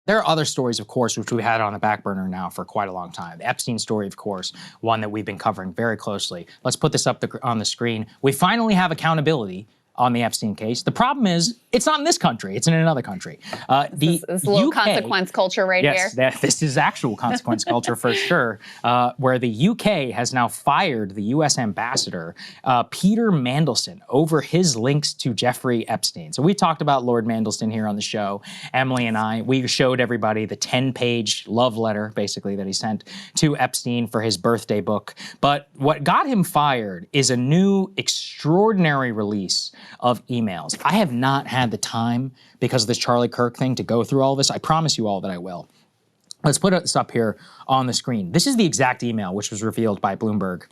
There are other stories, of course, which we've had on the back burner now for quite a long time. The Epstein story, of course, one that we've been covering very closely. Let's put this up on the screen. We finally have accountability on the Epstein case. The problem is, it's not in this country, it's in another country. This is a little consequence culture right here. Yes, this is actual consequence culture for sure, where the UK has now fired the US ambassador, Peter Mandelson, over his links to Jeffrey Epstein. So we talked about Lord Mandelson here on the show, Emily and I. We showed everybody the 10-page love letter, basically, that he sent to Epstein for his birthday book. But what got him fired is a new extraordinary release of emails. I have not had the time, because of this Charlie Kirk thing, to go through all this. I promise you all that I will. Let's put this up here on the screen. This is the exact email which was revealed by Bloomberg.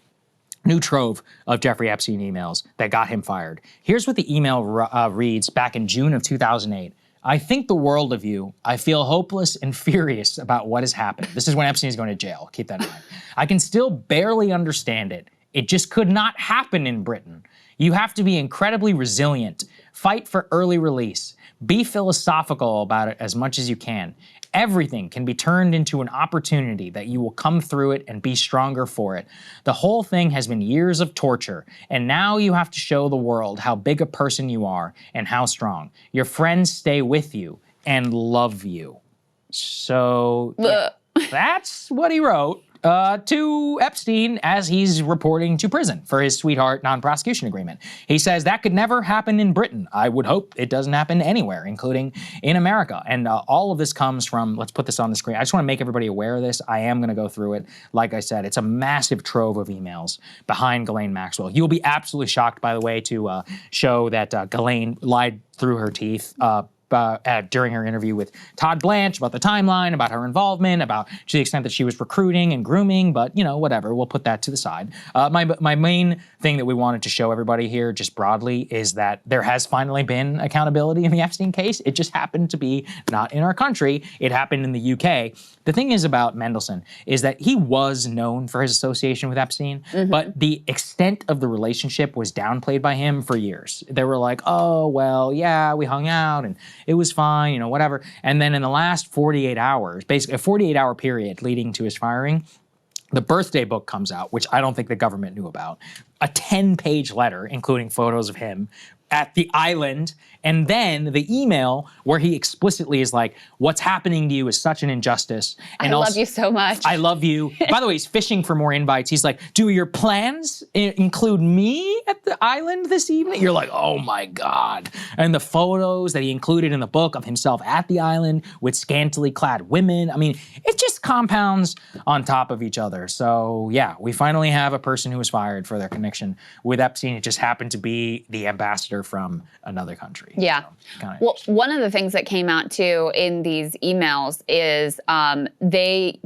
New trove of Jeffrey Epstein emails that got him fired. Here's what the email reads back in June of 2008. I think the world of you. I feel hopeless and furious about what has happened. This is when Epstein is going to jail. Keep that in mind. I can still barely understand it. It just could not happen in Britain. You have to be incredibly resilient, fight for early release, be philosophical about it as much as you can. Everything can be turned into an opportunity that you will come through it and be stronger for it. The whole thing has been years of torture, and now you have to show the world how big a person you are and how strong. Your friends stay with you and love you. So yeah, that's what he wrote to Epstein as he's reporting to prison for his sweetheart non-prosecution agreement. He says that could never happen in Britain. I would hope it doesn't happen anywhere, including in America. And all of this comes from, let's put this on the screen. I just want to make everybody aware of this. I am going to go through it. Like I said, it's a massive trove of emails behind Ghislaine Maxwell. You'll be absolutely shocked, by the way, to show that Ghislaine lied through her teeth during her interview with Todd Blanche about the timeline, about her involvement, about to the extent that she was recruiting and grooming, but you know, whatever, we'll put that to the side. My main thing that we wanted to show everybody here just broadly is that there has finally been accountability in the Epstein case. It just happened to be not in our country. It happened in the UK. The thing is about Mandelson is that he was known for his association with Epstein, but the extent of the relationship was downplayed by him for years. They were like, oh, well, yeah, we hung out and it was fine, you know, whatever. And then in the last 48 hours, basically a 48-hour period leading to his firing, the birthday book comes out, which I don't think the government knew about. A 10-page letter, including photos of him at the island, and then the email where he explicitly is like, what's happening to you is such an injustice. And I love you so much. I love you. By the way, he's fishing for more invites. He's like, do your plans include me at the island this evening? You're like, oh my God. And the photos that he included in the book of himself at the island with scantily clad women. I mean, it just compounds on top of each other. So yeah, we finally have a person who was fired for their connection with Epstein. It just happened to be the ambassador from another country. Yeah. So, well, one of the things that came out too in these emails is they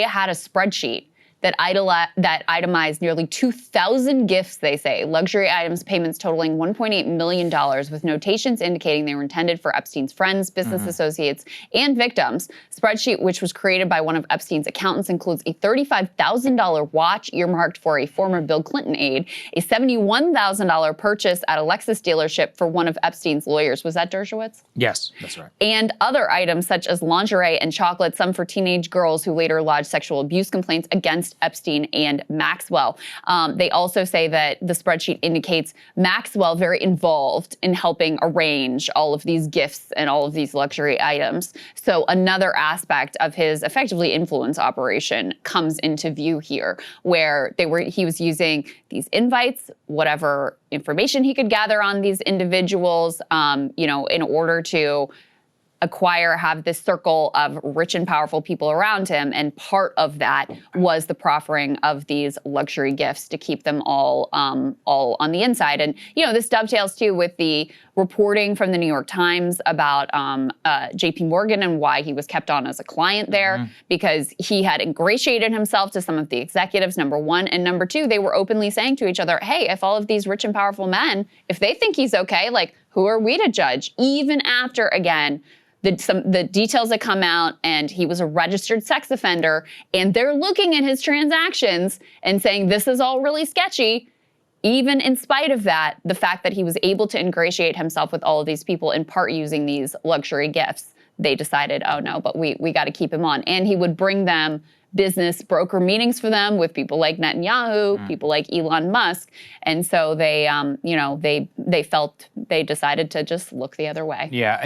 had a spreadsheet that itemized nearly 2,000 gifts, they say, luxury items, payments totaling $1.8 million, with notations indicating they were intended for Epstein's friends, business associates, and victims. Spreadsheet, which was created by one of Epstein's accountants, includes a $35,000 watch earmarked for a former Bill Clinton aide, a $71,000 purchase at a Lexus dealership for one of Epstein's lawyers. Was that Dershowitz? Yes, that's right. And other items such as lingerie and chocolate, some for teenage girls who later lodged sexual abuse complaints against Epstein and Maxwell. They also say that the spreadsheet indicates Maxwell very involved in helping arrange all of these gifts and all of these luxury items. So another aspect of his effectively influence operation comes into view here, where he was using these invites, whatever information he could gather on these individuals, in order to have this circle of rich and powerful people around him. And part of that was the proffering of these luxury gifts to keep them all on the inside. And, this dovetails too with the reporting from the New York Times about JP Morgan and why he was kept on as a client there, because he had ingratiated himself to some of the executives, number one. And number two, they were openly saying to each other, hey, if all of these rich and powerful men, if they think he's okay, like, who are we to judge? Even after, again, the details that come out, and he was a registered sex offender, and they're looking at his transactions and saying this is all really sketchy. Even in spite of that, the fact that he was able to ingratiate himself with all of these people, in part using these luxury gifts, they decided, oh no, but we got to keep him on. And he would bring them business broker meetings for them with people like Netanyahu, people like Elon Musk. And so they, they decided to just look the other way. Yeah,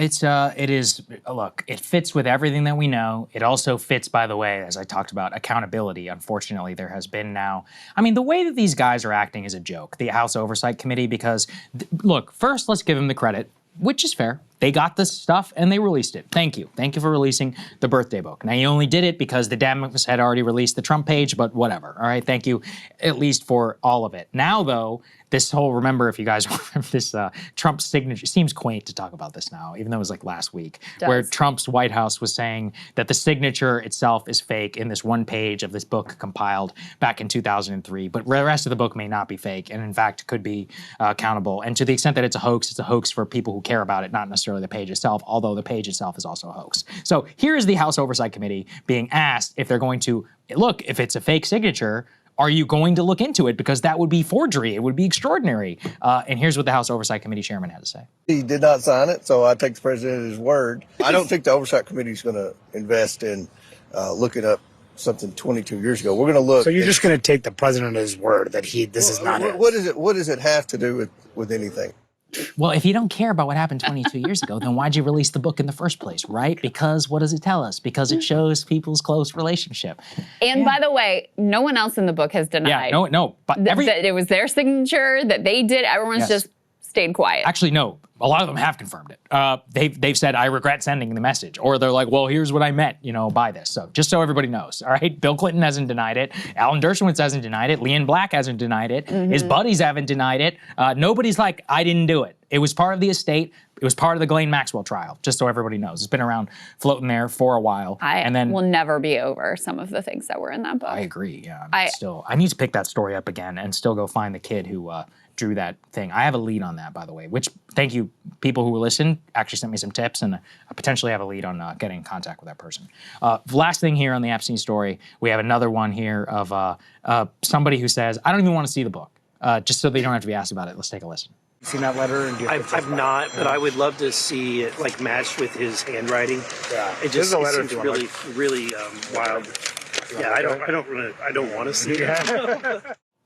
look, it fits with everything that we know. It also fits, by the way, as I talked about, accountability. Unfortunately, there has been now, I mean, the way that these guys are acting is a joke, the House Oversight Committee, because look, first, let's give them the credit, which is fair. They got this stuff and they released it. Thank you. Thank you for releasing the birthday book. Now, you only did it because the Democrats had already released the Trump page, but whatever. All right. Thank you, at least for all of it. Now, though, this whole, remember, if you guys remember this Trump signature, seems quaint to talk about this now, even though it was like last week, where Trump's White House was saying that the signature itself is fake in this one page of this book compiled back in 2003, but the rest of the book may not be fake, and in fact could be accountable. And to the extent that it's a hoax for people who care about it, not necessarily the page itself, although the page itself is also a hoax. So here is the House Oversight Committee being asked if they're going to, look, if it's a fake signature, are you going to look into it? Because that would be forgery. It would be extraordinary. And here's what the House Oversight Committee chairman had to say. He did not sign it, so I take the president at his word. I don't think the Oversight Committee is going to invest in looking up something 22 years ago. We're going to look. So you're just going to take the president at his word that this is not it? What does it have to do with anything? Well, if you don't care about what happened 22 years ago, then why'd you release the book in the first place, right? Because what does it tell us? Because it shows people's close relationship. And by the way, no one else in the book has denied. Yeah, no. But that it was their signature, that they did. Everyone's just stayed quiet. Actually, no. A lot of them have confirmed it. They've said, I regret sending the message. Or they're like, well, here's what I meant, by this. So just so everybody knows, all right? Bill Clinton hasn't denied it. Alan Dershowitz hasn't denied it. Leanne Black hasn't denied it. His buddies haven't denied it. Nobody's like, I didn't do it. It was part of the estate. It was part of the Ghislaine Maxwell trial, just so everybody knows. It's been around floating there for a while. And then will never be over some of the things that were in that book. I agree, yeah. I need to pick that story up again and still go find the kid who drew that thing. I have a lead on that, by the way, which, thank you, people who listen, actually sent me some tips, and I potentially have a lead on getting in contact with that person. Last thing here on the Epstein story, we have another one here of somebody who says, I don't even want to see the book, just so they don't have to be asked about it. Let's take a listen. You seen that letter? And I've not, but I would love to see it like matched with his handwriting. Yeah, it just seems really wild. Yeah, I don't want to see it.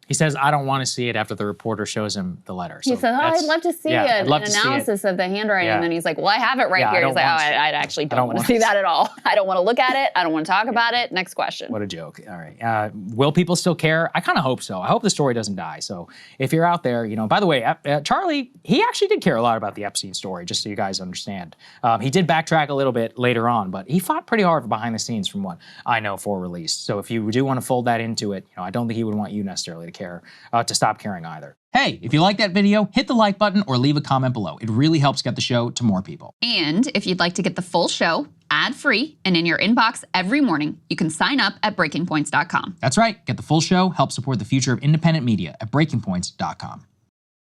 He says, I don't want to see it after the reporter shows him the letter. So he says, I'd love to see an analysis of the handwriting. Yeah. And then he's like, well, I have it right here. He's like, I actually don't want to see that at all. I don't want to look at it. I don't want to talk about it. Next question. What a joke. All right. Will people still care? I kind of hope so. I hope the story doesn't die. So if you're out there, by the way, Charlie, he actually did care a lot about the Epstein story, just so you guys understand. He did backtrack a little bit later on, but he fought pretty hard behind the scenes from what I know for release. So if you do want to fold that into it, I don't think he would want you necessarily to care, to stop caring either. Hey, if you like that video, hit the like button or leave a comment below. It really helps get the show to more people. And if you'd like to get the full show ad-free and in your inbox every morning, you can sign up at breakingpoints.com. That's right. Get the full show, help support the future of independent media at breakingpoints.com.